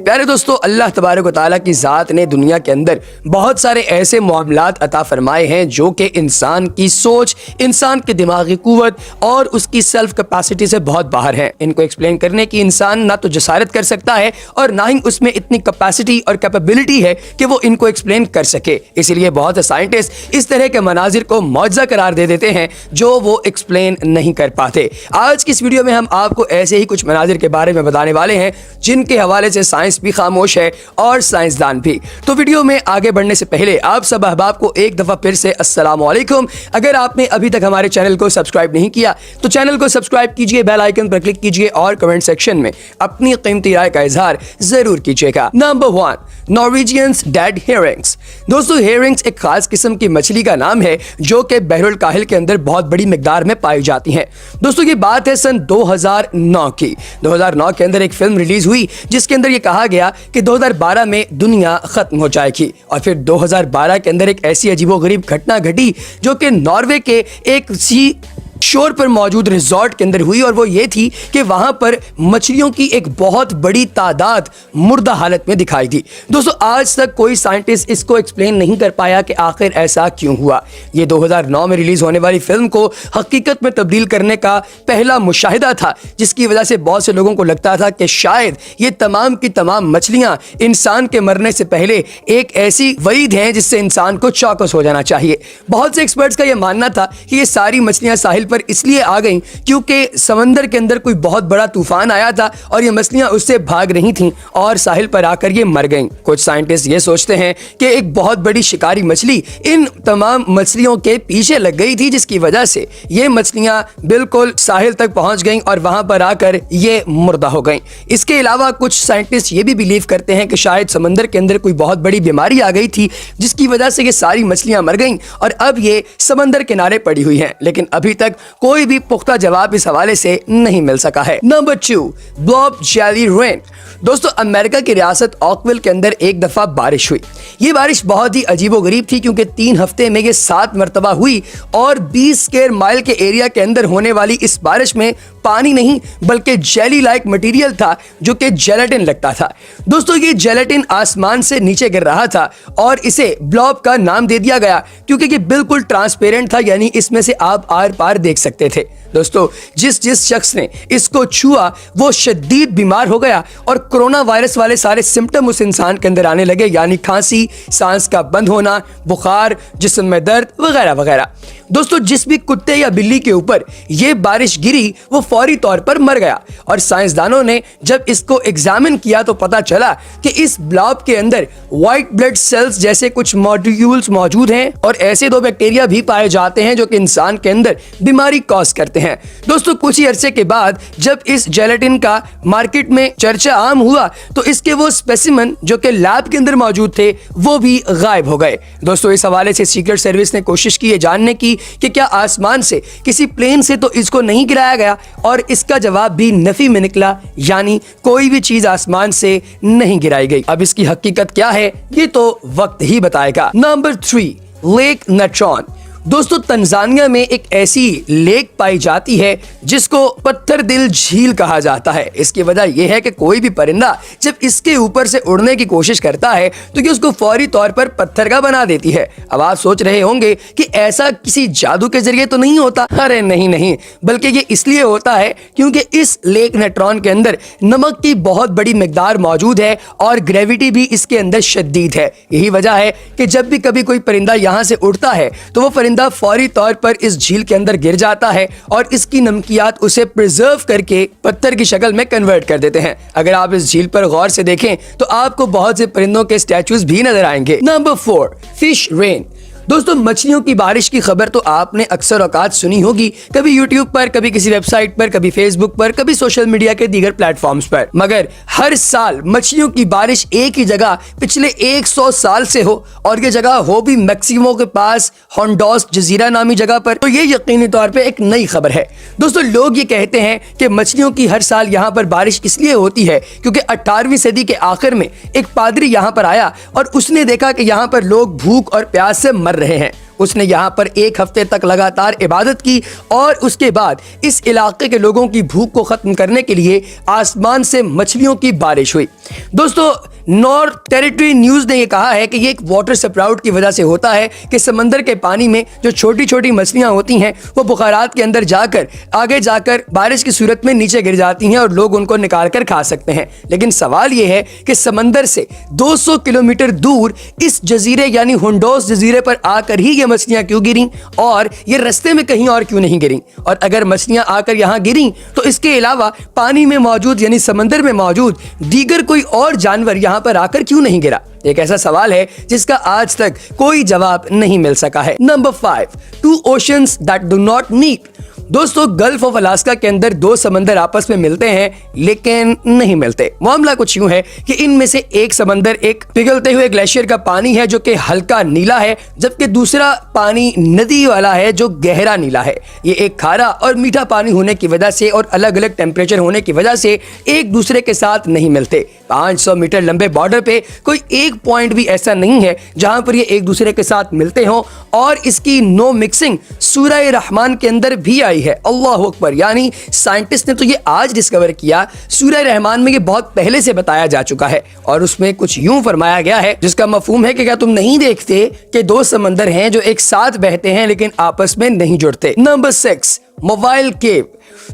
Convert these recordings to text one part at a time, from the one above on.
प्यारे दोस्तों, अल्लाह तबारक व तआला की ज़ात ने दुनिया के अंदर बहुत सारे ऐसे मामलात अता फरमाए हैं जो कि इंसान की सोच, इंसान की दिमागी कुव्वत और उसकी सेल्फ कैपेसिटी से बहुत बाहर हैं। इनको एक्सप्लेन करने की इंसान ना तो जसारत कर सकता है और ना ही उसमें इतनी कैपेसिटी और कैपेबिलिटी है कि वो इनको एक्सप्लेन कर सके। इसीलिए बहुत से साइंटिस्ट इस तरह के मनाजिर को मौजज़ा करार दे देते हैं जो वो एक्सप्लेन नहीं कर पाते। आज की इस वीडियो में हम आपको ऐसे ही कुछ मनाजिर के बारे में बताने वाले हैं जिनके हवाले से साइंस भी खामोश है और साइंसदान भी। तो वीडियो में आगे बढ़ने से पहले आप सब अहबाब को एक दफा फिर से अस्सलाम वालेकुम। अगर आपने अभी तक हमारे चैनल को सब्सक्राइब नहीं किया तो चैनल को सब्सक्राइब कीजिए, बेल आइकन पर क्लिक कीजिए और कमेंट सेक्शन में अपनी कीमती राय का इजहार जरूर कीजिएगा। Number 1, Norwegians dead herrings. दोस्तों, हेरिंग्स एक खास किस्म की मछली का नाम है जो कि बहरुल काहिल के अंदर बहुत बड़ी मिकदार में पाई जाती हैं। दोस्तों, ये बात है सन 2009 की। 2009 के अंदर एक फिल्म रिलीज हुई जिसके अंदर ये कहा गया कि 2012 में दुनिया खत्म हो जाएगी और फिर 2012 के अंदर एक ऐसी अजीबोगरीब घटना घटी जो कि नॉर्वे के एक सी शोर पर मौजूद रिजॉर्ट के अंदर हुई और वो ये थी कि वहां पर मछलियों की एक बहुत बड़ी तादाद मुर्दा हालत में दिखाई दी। दोस्तों, आज तक कोई साइंटिस्ट इसको एक्सप्लेन नहीं कर पाया कि आखिर ऐसा क्यों हुआ। ये 2009 में रिलीज होने वाली फिल्म को हकीकत में तब्दील करने का पहला मुशाहिदा था, जिसकी वजह से बहुत से लोगों को लगता था कि शायद ये तमाम की तमाम मछलियां इंसान के मरने से पहले एक ऐसी वईद हैं जिससे इंसान को चौकस हो जाना चाहिए। बहुत से एक्सपर्ट्स का यह मानना था कि ये सारी मछलियां साहिल पर इसलिए आ गईं क्योंकि समंदर के अंदर कोई बहुत बड़ा तूफान आया था और ये मछलियां उससे भाग रही थीं और साहिल पर आकर ये मर गईं। कुछ साइंटिस्ट ये सोचते हैं कि एक बहुत बड़ी शिकारी मछली इन तमाम मछलियों के पीछे लग गई थी, जिसकी वजह से ये मछलियां बिल्कुल साहिल तक पहुंच गईं और वहां पर आकर ये मुर्दा हो गईं। इसके अलावा कुछ साइंटिस्ट ये भी बिलीव करते हैं कि शायद समंदर के अंदर कोई बहुत बड़ी बीमारी आ गई थी जिसकी वजह से ये सारी मछलियां मर गईं और अब ये समंदर किनारे पड़ी हुई हैं, लेकिन अभी तक कोई भी पुख्ता जवाब इस हवाले से नहीं मिल सका है। Number 2, blob jelly rain. दोस्तों, अमेरिका की रियासत ऑकविल के अंदर एक दफा बारिश हुई। ये बारिश बहुत ही अजीबोगरीब थी क्योंकि 3 हफ्ते में ये 7 मरतबा हुई और 20 स्क्वायर माइल के एरिया के अंदर होने वाली इस बारिश में पानी नहीं बल्कि जेली लाइक मटेरियल था जो कि जेलेटिन लगता था। दोस्तों, ये जेलेटिन आसमान से नीचे गिर रहा था और इसे ब्लॉब का नाम दे दिया गया क्योंकि ये बिल्कुल ट्रांसपेरेंट था, यानी इसमें से आप आर पार देख सकते थे। दोस्तों, जिस शख्स ने इसको छुआ वो शदीद बीमार हो गया और कोरोना वायरस वाले सारे सिम्टम उस इंसान के अंदर आने लगे, यानी खांसी, सांस का बंद होना, बुखार, जिस्म में दर्द वगैरह वगैरह। दोस्तों, जिस भी कुत्ते या बिल्ली के ऊपर ये बारिश गिरी वो फौरी तौर पर मर गया और साइंसदानों ने जब इसको एग्जामिन किया तो पता चला कि इस ब्लॉब के अंदर व्हाइट ब्लड सेल्स जैसे कुछ मॉलिक्यूल्स मौजूद हैं और ऐसे 2 बैक्टीरिया भी पाए जाते हैं जो कि इंसान के अंदर बीमारी कॉज करते हैं। दोस्तों, कुछ ही अरसे के बाद जब इस जेलेटिन का मार्केट में चर्चा आम हुआ तो इसके वो स्पेसिमन जो कि लैब के अंदर मौजूद थे वो भी गायब हो गए। दोस्तों, इस हवाले से सीक्रेट सर्विस ने कोशिश की है जानने की कि क्या आसमान से किसी प्लेन से तो इसको नहीं गिराया गया और इसका जवाब भी नफी में निकला, यानी कोई भी चीज आसमान से नहीं गिराई गई। अब इसकी हकीकत क्या है ये तो वक्त ही बताएगा। Number 3, lake Natron. दोस्तों, तंजानिया में एक ऐसी लेक पाई जाती है जिसको पत्थर दिल झील कहा जाता है। इसकी वजह यह है कि कोई भी परिंदा जब इसके ऊपर से उड़ने की कोशिश करता है तो ये उसको फौरी तौर पर पत्थर का बना देती है। अब आप सोच रहे होंगे कि ऐसा किसी जादू के जरिए तो नहीं होता। अरे नहीं, बल्कि ये इसलिए होता है क्योंकि इस लेक नेट्रॉन के अंदर नमक की बहुत बड़ी मिकदार मौजूद है और ग्रेविटी भी इसके अंदर शदीद है। यही वजह है कि जब भी कभी कोई परिंदा यहाँ से उड़ता है तो वो परिंदा फौरी तौर पर इस झील के अंदर गिर जाता है और इसकी नमकियात उसे प्रिजर्व करके पत्थर की शक्ल में कन्वर्ट कर देते हैं। अगर आप इस झील पर गौर से देखें तो आपको बहुत से परिंदों के स्टैचूज भी नजर आएंगे। Number 4, fish rain. दोस्तों, मछलियों की बारिश की खबर तो आपने अक्सर औकात सुनी होगी, कभी यूट्यूब पर, कभी किसी वेबसाइट पर, कभी फेसबुक पर, कभी सोशल मीडिया के दीगर प्लेटफॉर्म्स पर। मगर हर साल मछलियों की बारिश एक ही जगह पिछले 100 साल से हो और ये जगह हो भी मैक्सिको के पास होंडोस जजीरा नामी जगह पर, तो ये यकीनी तौर पे एक नई खबर है। दोस्तों, लोग ये कहते हैं कि मछलियों की हर साल यहाँ पर बारिश इसलिए होती है क्योंकि 18वीं सदी के आखिर में एक पादरी यहाँ पर आया और उसने देखा कि यहाँ पर लोग भूख और प्यास से मर रहे हैं। اس نے यहाँ पर 1 हफ्ते तक लगातार इबादत की और उसके बाद इस इलाके के लोगों की भूख को ख़त्म करने के लिए आसमान से मछलियों की बारिश हुई। दोस्तों नॉर्थ टेरिटरी न्यूज़ ने ये कहा है कि ये एक वाटर स्प्राउट की वजह से होता है कि समंदर के पानी में जो छोटी छोटी मछलियाँ होती हैं वो बुखारात के अंदर जाकर आगे जाकर बारिश की सूरत में नीचे गिर जाती हैं और लोग उनको निकाल कर खा सकते हैं। लेकिन सवाल ये है कि समंदर से 200 किलोमीटर दूर इस जजीरे यानी हुंडोस जजीरे पर आकर ही ये मछलियाँ क्यों गिरी और ये रास्ते में कहीं और क्यों नहीं गिरी, और अगर मछलियाँ आकर यहाँ गिरी तो इसके अलावा पानी में मौजूद यानी समंदर में मौजूद दीगर कोई और जानवर यहाँ पर आकर क्यों नहीं गिरा। एक ऐसा सवाल है जिसका आज तक कोई जवाब नहीं मिल सका है। Number 5, 2 oceans that do not meet। दोस्तों गल्फ ऑफ अलास्का के अंदर 2 समंदर आपस में मिलते हैं लेकिन नहीं मिलते। मामला कुछ यूं है कि इनमें से एक समंदर एक पिघलते हुए ग्लेशियर का पानी है जो कि हल्का नीला है, जबकि दूसरा पानी नदी वाला है जो गहरा नीला है। ये एक खारा और मीठा पानी होने की वजह से और अलग अलग टेम्परेचर होने की वजह से एक दूसरे के साथ नहीं मिलते। 500 मीटर लंबे बॉर्डर पे कोई एक पॉइंट भी ऐसा नहीं है जहां पर ये एक दूसरे के साथ मिलते हों, और इसकी नो मिक्सिंग सूरह रहमान के अंदर भी आई है। अल्लाह अकबर, यानी साइंटिस्ट ने तो ये आज डिस्कवर किया, सूरह रहमान में ये बहुत पहले से बताया जा चुका है और उसमें कुछ यूं फरमाया गया है जिसका मफहूम है कि क्या तुम नहीं देखते कि 2 समंदर हैं जो एक साथ बहते हैं लेकिन आपस में नहीं जुड़ते। नंबर 6, मोबाइल केव।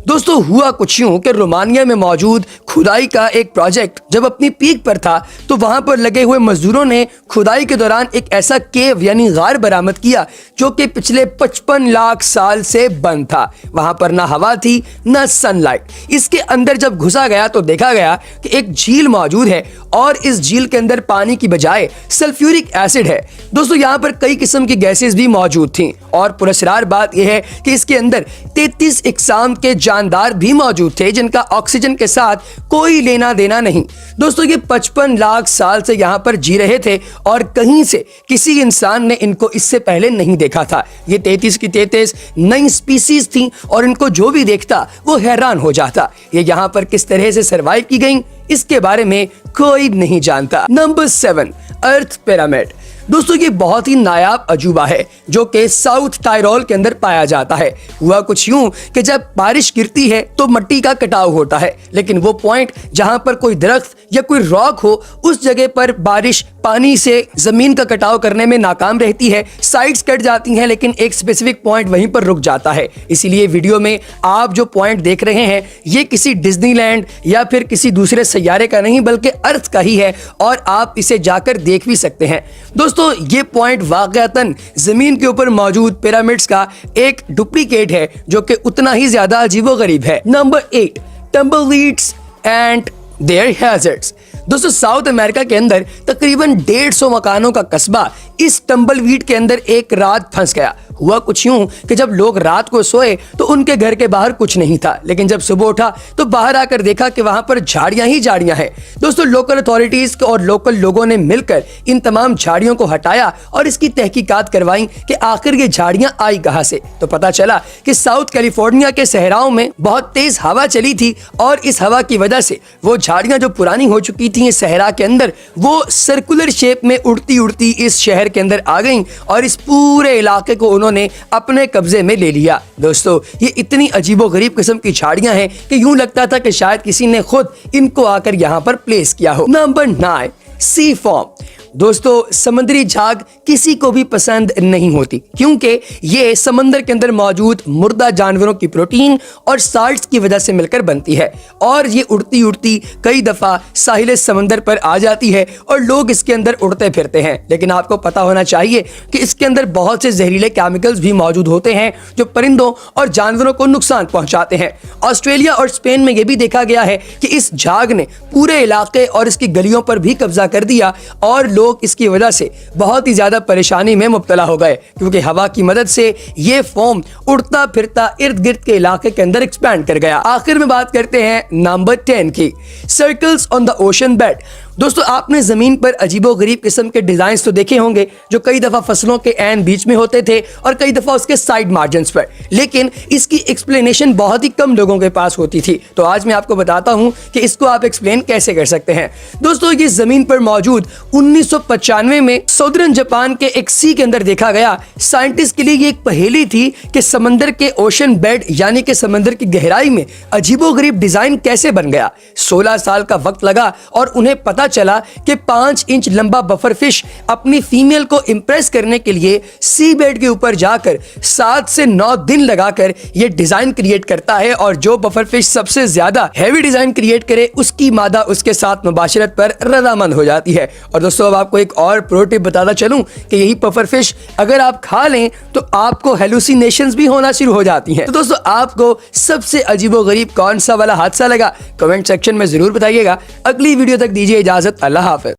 दोस्तों हुआ कुछ यूं कि रोमानिया में मौजूद खुदाई का एक प्रोजेक्ट जब अपनी पीक पर था तो वहां पर लगे हुए मजदूरों ने खुदाई के दौरान एक ऐसा केव यानी गार बरामद किया जो कि पिछले 55 लाख साल से बंद था। वहां पर ना हवा थी ना सनलाइट। इसके अंदर जब घुसा गया तो देखा गया कि एक झील मौजूद है और इस झील के अंदर पानी की बजाय सल्फ्यूरिक एसिड है। दोस्तों यहाँ पर कई किस्म की गैसेस भी मौजूद थी और पुरस्कार बात यह है कि इसके अंदर 33 इकसाम के जानदार भी मौजूद थे जिनका ऑक्सीजन के साथ कोई लेना देना नहीं। दोस्तों ये 55 लाख साल से यहाँ पर जी रहे थे और कहीं से किसी इंसान ने इनको इससे पहले नहीं देखा था। ये 33 की 33 नई स्पीसीज थी और इनको जो भी देखता वो हैरान हो जाता। ये यहाँ पर किस तरह से सरवाइव की गई इसके बारे में कोई नहीं जानता। नंबर 7, अर्थ पिरामिड। दोस्तों ये बहुत ही नायाब अजूबा है जो कि साउथ टायरोल के अंदर पाया जाता है। हुआ कुछ यूं कि जब बारिश गिरती है तो मिट्टी का कटाव होता है, लेकिन वो पॉइंट जहां पर कोई दरख्त या कोई रॉक हो उस जगह पर बारिश पानी से जमीन का कटाव करने में नाकाम रहती है। साइड्स कट जाती हैं लेकिन एक स्पेसिफिक पॉइंट वहीं पर रुक जाता है। इसीलिए वीडियो में आप जो पॉइंट देख रहे हैं ये किसी डिज्नीलैंड या फिर किसी दूसरे सैयारे का नहीं बल्कि अर्थ का ही है और आप इसे जाकर देख भी सकते हैं। दोस्तों ये पॉइंट वाकईतन जमीन के ऊपर मौजूद पिरामिड्स का एक डुप्लीकेट है जो कि उतना ही ज्यादा अजीबोगरीब है। Number 8, tumbleweeds and their hazards. दोस्तों साउथ अमेरिका के अंदर तकरीबन 150 मकानों का कस्बा इस टम्बलवीड के अंदर एक रात फंस गया। हुआ कुछ यूं कि जब लोग रात को सोए तो उनके घर के बाहर कुछ नहीं था, लेकिन जब सुबह उठा तो बाहर आकर देखा कि वहां पर झाड़ियां ही झाड़ियां हैं। दोस्तों लोकल अथॉरिटीज और लोकल लोगों ने मिलकर इन तमाम झाड़ियों को हटाया और इसकी तहकीकात करवाई कि आखिर ये झाड़ियां आई कहां से। तो पता चला कि साउथ कैलिफोर्निया के सहराओं में बहुत तेज हवा चली थी और इस हवा की वजह से वो झाड़ियां जो पुरानी हो चुकी थी सहरा के अंदर वो सर्कुलर शेप में उड़ती उड़ती इस शहर के अंदर आ गई और इस पूरे इलाके को उन्होंने अपने कब्जे में ले लिया। दोस्तों ये इतनी अजीबोगरीब किस्म की झाड़ियां हैं कि यूं लगता था कि शायद किसी ने खुद इनको आकर यहां पर प्लेस किया हो। नंबर 9, सी फॉर्म। दोस्तों समुद्री झाग किसी को भी पसंद नहीं होती क्योंकि ये समंदर के अंदर मौजूद मुर्दा जानवरों की प्रोटीन और साल्ट्स की वजह से मिलकर बनती है और ये उड़ती उड़ती कई दफा साहिल समंदर पर आ जाती है और लोग इसके अंदर उड़ते फिरते हैं। लेकिन आपको पता होना चाहिए कि इसके अंदर बहुत से जहरीले केमिकल्स भी मौजूद होते हैं जो परिंदों और जानवरों को नुकसान पहुंचाते हैं। ऑस्ट्रेलिया और स्पेन में यह भी देखा गया है कि इस झाग ने पूरे इलाके और इसकी गलियों पर भी कब्जा कर दिया और लोग इसकी वजह से बहुत ही ज्यादा परेशानी में मुब्तला हो गए क्योंकि हवा की मदद से ये फोम उड़ता फिरता इर्द गिर्द के इलाके के अंदर एक्सपैंड कर गया। आखिर में बात करते हैं नंबर 10 की, circles on the ocean bed. दोस्तों आपने जमीन पर अजीबोगरीब किस्म के डिजाइन तो देखे होंगे जो कई दफा फसलों के एन बीच में होते थे और कई दफा उसके साइड मार्जिन्स पर, लेकिन इसकी एक्सप्लेनेशन बहुत ही कम लोगों के पास होती थी। तो आज मैं आपको बताता हूं कि इसको आप एक्सप्लेन कैसे कर सकते हैं। दोस्तों ये जमीन पर मौजूद 1995 में सौदर्न जापान के एक सी के अंदर देखा गया। साइंटिस्ट के लिए ये एक पहेली थी कि समंदर के ओशन बेड यानी कि समंदर की गहराई में अजीबोगरीब डिजाइन कैसे बन गया। 16 साल का वक्त लगा और उन्हें पता चला कि 5 इंच लंबा बफर फिश अपनी फीमेल को इंप्रेस करने के लिए सी बेड के ऊपर जाकर 7 से 9 दिन लगाकर ये डिजाइन क्रिएट करता है, और जो बफर फिश सबसे ज्यादा हैवी डिजाइन क्रिएट करे उसकी मादा उसके साथ मुबाशरत पर रजामंद हो जाती है। और दोस्तों अब आपको एक और प्रो टिप बताता चलूं कि यही बफर फिश अगर आप खा लें तो आपको हेलुसिनेशंस भी होना शुरू हो जाती हैं। तो दोस्तों आपको सबसे अजीबोगरीब कौन सा वाला हादसा लगा, कमेंट सेक्शन में जरूर बताइएगा। अगली वीडियो तक दीजिए इजाजत, अल्लाह हाफिज।